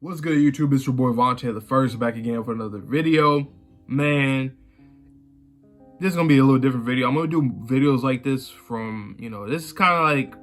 What's good, YouTube? It's your boy Vontae the First, back again for another video. Man, this is gonna be a little different video. I'm gonna do videos like this from, this is kind of like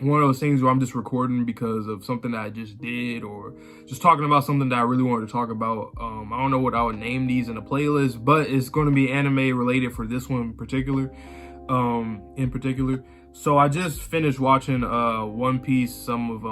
one of those things where I'm just recording because of something that I just did, or just talking about something that I really wanted to talk about. I don't know what I would name these in a playlist, but it's going to be anime related for this one in particular. So I just finished watching One Piece, some of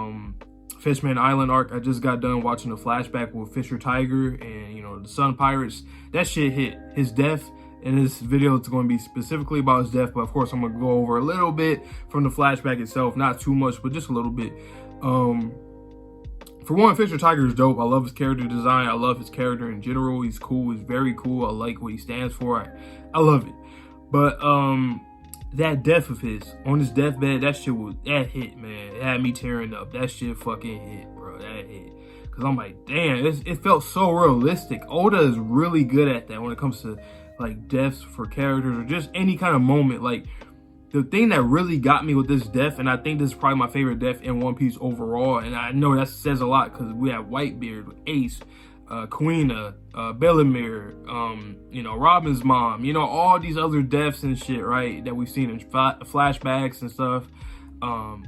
Fishman Island arc. I just got done watching the flashback with Fisher Tiger and the Sun Pirates. That shit hit. His death in this video, it's going to be specifically about his death, but of course I'm going to go over a little bit from the flashback itself, not too much, but just a little bit. For one, Fisher Tiger is dope. I love his character design. I love his character in general. He's cool. He's very cool. I like what he stands for. I love it. But that death of his on his deathbed, that hit, man. It had me tearing up. That shit fucking hit, bro. That hit. Cause I'm like, damn, it felt so realistic. Oda is really good at that when it comes to like deaths for characters or just any kind of moment. Like, the thing that really got me with this death, and I think this is probably my favorite death in One Piece overall, and I know that says a lot because we have Whitebeard, Ace, Kuina, Bellemere, Robin's mom, all these other deaths and shit, right, that we've seen in flashbacks and stuff. All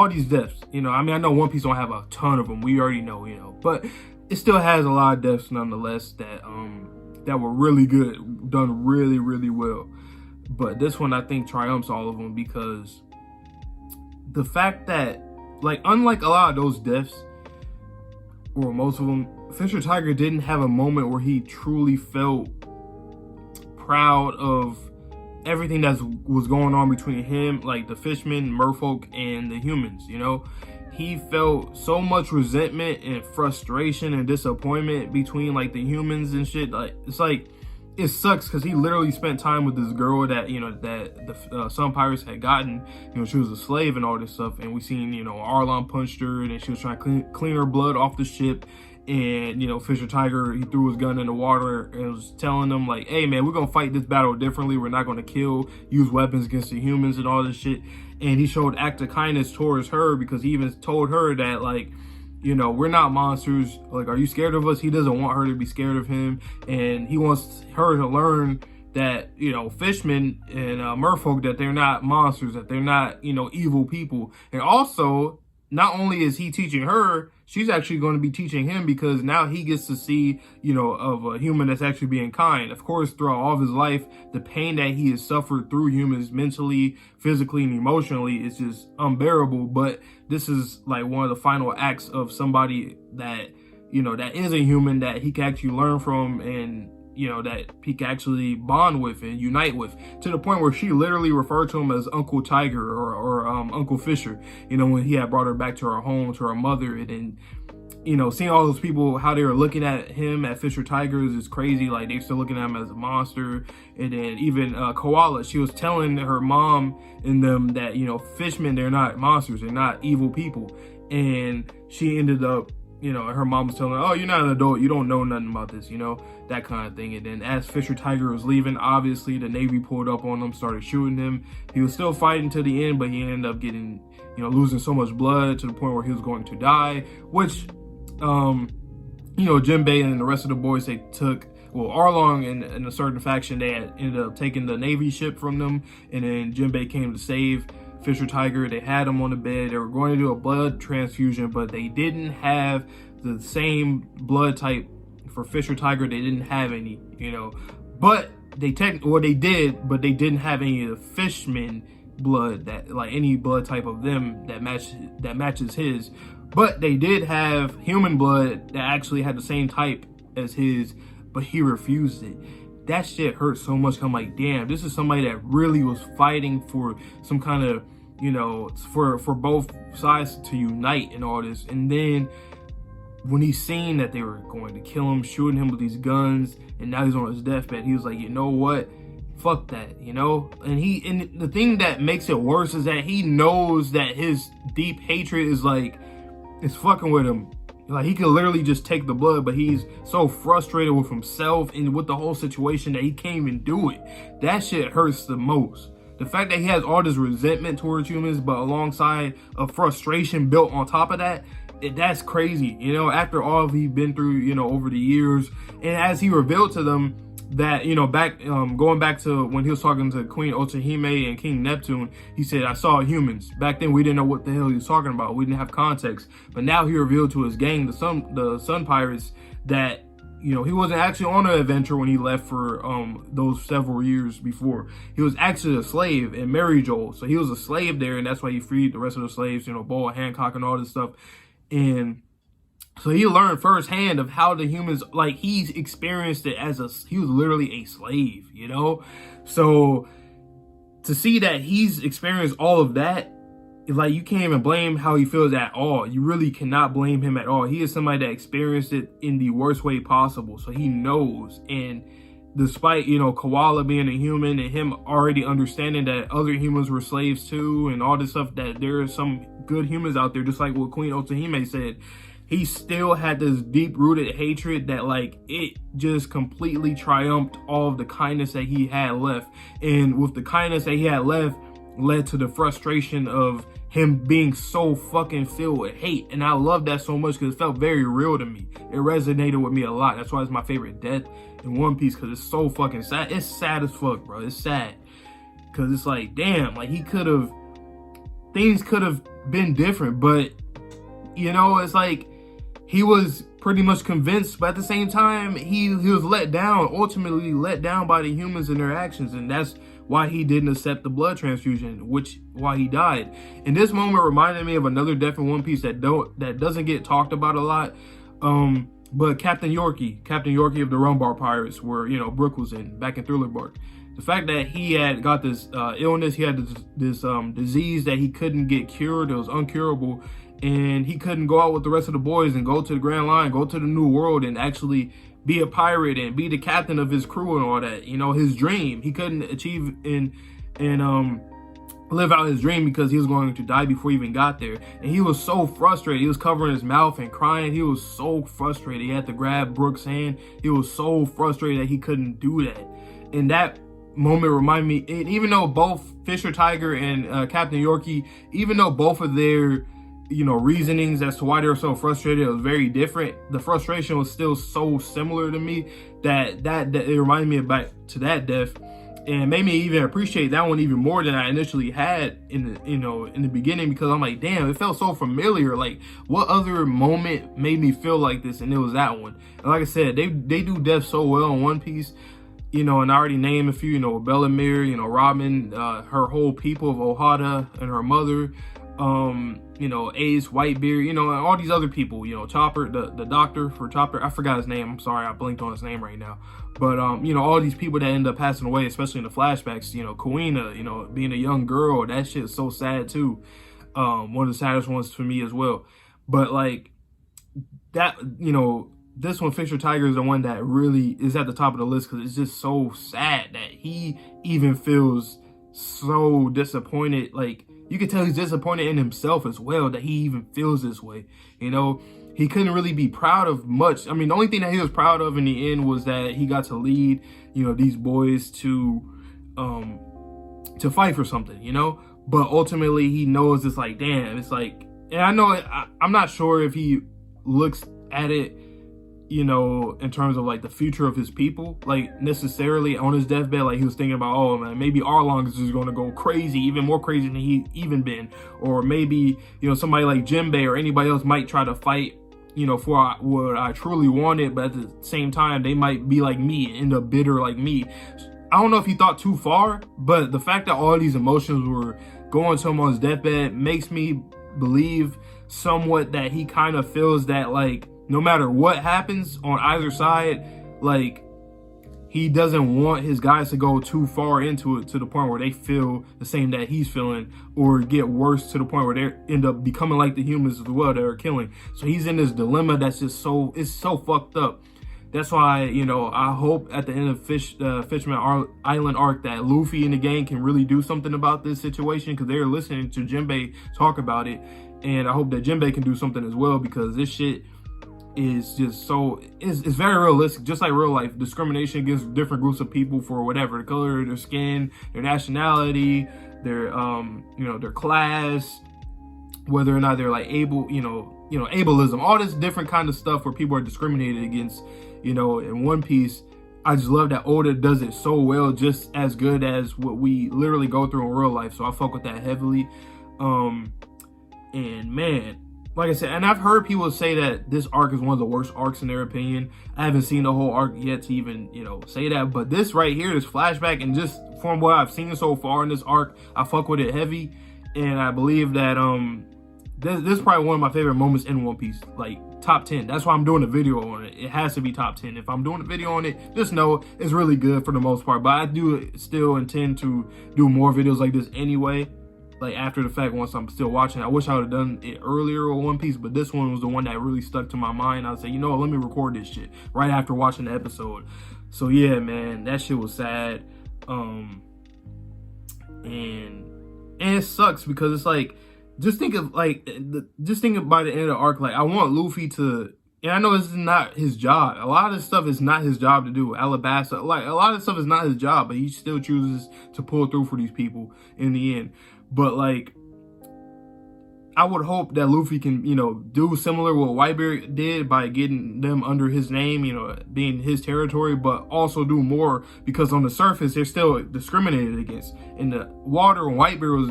these deaths, I know One Piece don't have a ton of them, we already know, but it still has a lot of deaths nonetheless that were really good, done really, really well. But this one I think triumphs all of them because the fact that, like, unlike a lot of those deaths, or most of them, Fisher Tiger didn't have a moment where he truly felt proud of everything that was going on between him, like the fishmen, merfolk, and the humans, He felt so much resentment and frustration and disappointment between like the humans and shit. Like, it's like, it sucks because he literally spent time with this girl that that the Sun Pirates had gotten. She was a slave and all this stuff, and we seen Arlon punched her and then she was trying to clean her blood off the ship. And Fisher Tiger, he threw his gun in the water and was telling them like, hey man, we're gonna fight this battle differently. We're not gonna use weapons against the humans and all this shit. And he showed act of kindness towards her because he even told her that, like, we're not monsters. Like, are you scared of us? He doesn't want her to be scared of him. And he wants her to learn that, fishmen and merfolk, that they're not monsters, that they're not, evil people. And also, not only is he teaching her, she's actually going to be teaching him, because now he gets to see, of a human that's actually being kind. Of course, throughout all of his life, the pain that he has suffered through humans mentally, physically, and emotionally is just unbearable. But this is like one of the final acts of somebody that, that is a human that he can actually learn from, and that he can actually bond with and unite with, to the point where she literally referred to him as Uncle Tiger or Uncle Fisher, when he had brought her back to her home, to her mother. And then, seeing all those people, how they were looking at him, at Fisher Tigers, is crazy. Like, they're still looking at him as a monster. And then even Koala, she was telling her mom and them that, fishmen, they're not monsters, they're not evil people. And she ended up, her mom was telling her, oh, you're not an adult, you don't know nothing about this, that kind of thing. And then as Fisher Tiger was leaving, obviously the Navy pulled up on him, started shooting him. He was still fighting to the end, but he ended up getting, losing so much blood to the point where he was going to die, which, Jinbei and the rest of the boys, they took, well, Arlong and a certain faction, they had ended up taking the Navy ship from them, and then Jinbei came to save Fisher Tiger. They had him on the bed. They were going to do a blood transfusion, but they didn't have the same blood type for Fisher Tiger. They didn't have any, but they did, but they didn't have any of the fishman blood, that, like, any blood type of them that matches his. But they did have human blood that actually had the same type as his, but he refused it. That shit hurt so much. I'm like, damn, this is somebody that really was fighting for some kind of, for both sides to unite and all this. And then when he seen that they were going to kill him, shooting him with these guns, and now he's on his deathbed, he was like, you know what? Fuck that, And the thing that makes it worse is that he knows that his deep hatred is like, it's fucking with him. Like, he could literally just take the blood, but he's so frustrated with himself and with the whole situation that he can't even do it. That shit hurts the most. The fact that he has all this resentment towards humans, but alongside a frustration built on top of that, that's crazy, you know, after all he's been through, you know, over the years. And as he revealed to them that, you know, back going back to when he was talking to Queen Otohime and King Neptune, he said, I saw humans. Back then we didn't know what the hell he was talking about. We didn't have context. But now he revealed to his gang, the Sun Pirates, that, you know, he wasn't actually on an adventure when he left for those several years before. He was actually a slave in Mary Joel. So he was a slave there, and that's why he freed the rest of the slaves, you know, Boa Hancock and all this stuff. And so he learned firsthand of how the humans, like, he's experienced it he was literally a slave, you know? So to see that he's experienced all of that, like, you can't even blame how he feels at all. You really cannot blame him at all. He is somebody that experienced it in the worst way possible. So he knows. And despite, you know, Koala being a human and him already understanding that other humans were slaves too and all this stuff, that there are some good humans out there, just like what Queen Otohime said, he still had this deep-rooted hatred that, like, it just completely triumphed all of the kindness that he had left. And with the kindness that he had left, led to the frustration of him being so fucking filled with hate. And I love that so much because it felt very real to me. It resonated with me a lot. That's why it's my favorite death in One Piece, because it's so fucking sad. It's sad as fuck, bro. It's sad. Because it's like, damn, like, things could have been different. But, you know, it's like, he was pretty much convinced, but at the same time, he was let down, ultimately let down by the humans and their actions. And that's why he didn't accept the blood transfusion, why he died. And this moment reminded me of another death in One Piece that doesn't get talked about a lot. But Captain Yorkie of the Rumbar Pirates, where, you know, Brook was in, back in Thriller Bark. The fact that he had got this illness, he had this disease that he couldn't get cured, it was uncurable, and he couldn't go out with the rest of the boys and go to the Grand Line, go to the New World and actually be a pirate and be the captain of his crew and all that. You know, his dream. He couldn't achieve and live out his dream because he was going to die before he even got there. And he was so frustrated. He was covering his mouth and crying. He was so frustrated. He had to grab Brook's hand. He was so frustrated that he couldn't do that. And that moment reminded me, and even though both Fisher Tiger and Captain Yorkie, even though both of their, you know, reasonings as to why they were so frustrated, it was very different. The frustration was still so similar to me that it reminded me back to that death, and made me even appreciate that one even more than I initially had in the beginning, because I'm like, damn, it felt so familiar. Like, what other moment made me feel like this? And it was that one. And like I said, they do death so well in One Piece. You know, and I already named a few, you know, Bellamere, you know, Robin, her whole people of Ohada and her mother, you know, Ace, Whitebeard, you know, and all these other people, you know, Chopper, the doctor for Chopper, I forgot his name, I'm sorry, I blinked on his name right now, but, you know, all these people that end up passing away, especially in the flashbacks, you know, Kuina, you know, being a young girl, that shit is so sad too, one of the saddest ones for me as well, but, like, that, you know, this one, Fisher Tiger, is the one that really is at the top of the list because it's just so sad that he even feels so disappointed. Like, you can tell he's disappointed in himself as well that he even feels this way. You know, he couldn't really be proud of much. I mean, the only thing that he was proud of in the end was that he got to lead, you know, these boys to fight for something, you know. But ultimately, he knows it's like, damn, it's like, and I know I'm not sure if he looks at it, you know, in terms of like the future of his people, like necessarily on his deathbed, like he was thinking about, oh man, maybe Arlong is just going to go crazy, even more crazy than he even been, or maybe, you know, somebody like Jinbei or anybody else might try to fight, you know, for what I truly wanted, but at the same time, they might be like me, end up bitter like me. I don't know if he thought too far, but the fact that all these emotions were going to him on his deathbed makes me believe somewhat that he kind of feels that, like, no matter what happens on either side, like, he doesn't want his guys to go too far into it to the point where they feel the same that he's feeling, or get worse to the point where they end up becoming like the humans as well that are killing. So he's in this dilemma that's just it's so fucked up. That's why, you know, I hope at the end of Fishman Island arc that Luffy and the gang can really do something about this situation, because they're listening to Jinbei talk about it, and I hope that Jinbei can do something as well, because this shit is just so, it's very realistic, just like real life. Discrimination against different groups of people for whatever, the color of their skin, their nationality, their you know, their class, whether or not they're like able, you know, you know, ableism, all this different kind of stuff where people are discriminated against, you know, in One Piece. I just love that Oda does it so well, just as good as what we literally go through in real life. So I fuck with that heavily. And man, like I said, and I've heard people say that this arc is one of the worst arcs in their opinion. I haven't seen the whole arc yet to even, you know, say that. But this right here, this flashback, and just from what I've seen so far in this arc, I fuck with it heavy. And I believe that this is probably one of my favorite moments in One Piece, like top 10. That's why I'm doing a video on it. It has to be top 10. If I'm doing a video on it, just know it's really good for the most part. But I do still intend to do more videos like this anyway, like after the fact, once I'm still watching. I wish I would have done it earlier with One Piece, but this one was the one that really stuck to my mind. I'd say, you know what, let me record this shit right after watching the episode. So yeah, man, that shit was sad. And it sucks because it's like, just think of like, just think of by the end of the arc, like I want Luffy to, and I know this is not his job. A lot of this stuff is not his job to do. Alabasta, like a lot of stuff is not his job, but he still chooses to pull through for these people in the end. But like, I would hope that Luffy can, you know, do similar what Whitebeard did by getting them under his name, you know, being his territory, but also do more because on the surface, they're still discriminated against. In the water, when Whitebeard was,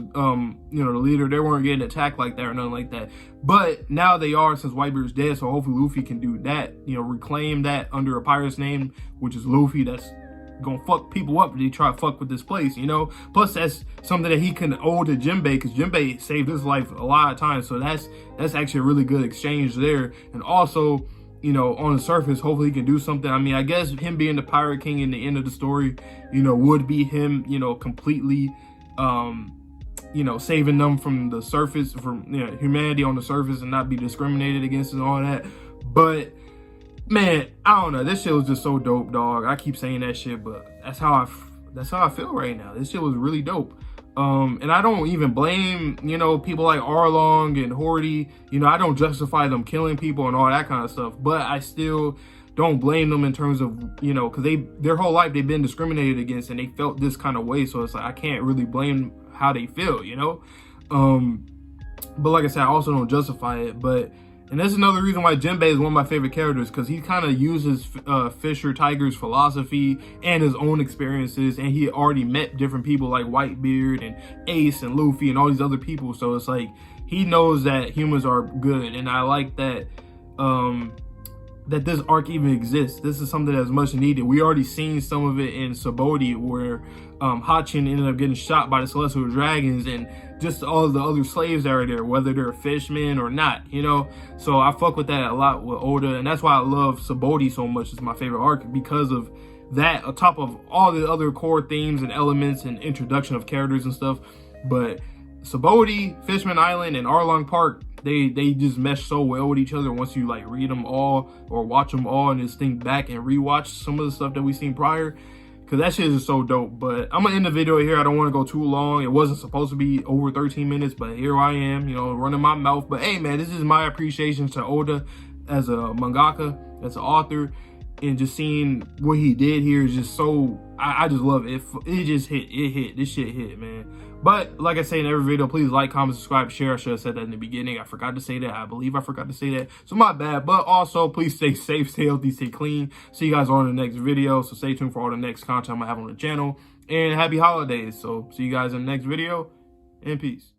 you know, the leader, they weren't getting attacked like that or nothing like that. But now they are, since Whitebeard's dead, so hopefully Luffy can do that, you know, reclaim that under a pirate's name, which is Luffy. That's gonna fuck people up if they try to fuck with this place, you know. Plus that's something that he can owe to Jinbei, because Jinbei saved his life a lot of times, so that's actually a really good exchange there. And also, you know, on the surface, hopefully he can do something. I mean, I guess him being the Pirate King in the end of the story, you know, would be him, you know, completely you know, saving them from the surface, from, you know, humanity on the surface, and not be discriminated against and all that. But man, I don't know. This shit was just so dope, dog. I keep saying that shit, but that's how I feel right now. This shit was really dope. And I don't even blame, you know, people like Arlong and Horty. You know, I don't justify them killing people and all that kind of stuff, but I still don't blame them in terms of, you know, because their whole life they've been discriminated against and they felt this kind of way. So it's like, I can't really blame how they feel, you know. But like I said, I also don't justify it. And that's another reason why Jinbei is one of my favorite characters, because he kind of uses Fisher Tiger's philosophy and his own experiences, and he already met different people like Whitebeard and Ace and Luffy and all these other people. So it's like, he knows that humans are good, and I like that that this arc even exists. This is something that's much needed. We already seen some of it in Sabaody, where Hachin ended up getting shot by the Celestial Dragons, and just all of the other slaves that are there, whether they're fishmen or not, you know. So I fuck with that a lot with Oda, and that's why I love Sabaody so much. It's my favorite arc because of that, on top of all the other core themes and elements and introduction of characters and stuff. But Sabaody, Fishman Island, and Arlong Park, they just mesh so well with each other once you like read them all or watch them all and just think back and rewatch some of the stuff that we seen prior, because that shit is so dope. But I'm gonna end the video here. I don't want to go too long. It wasn't supposed to be over 13 minutes, but here I am, you know, running my mouth. But hey, man, this is my appreciation to Oda as a mangaka, as an author, and just seeing what he did here is just so, I just love it. It just hit. It hit. This shit hit, man. But like I say in every video, please like, comment, subscribe, share. I should have said that in the beginning. I forgot to say that. I believe I forgot to say that. So my bad. But also, please stay safe, stay healthy, stay clean. See you guys on the next video. So stay tuned for all the next content I'm going to have on the channel. And happy holidays. So see you guys in the next video. And peace.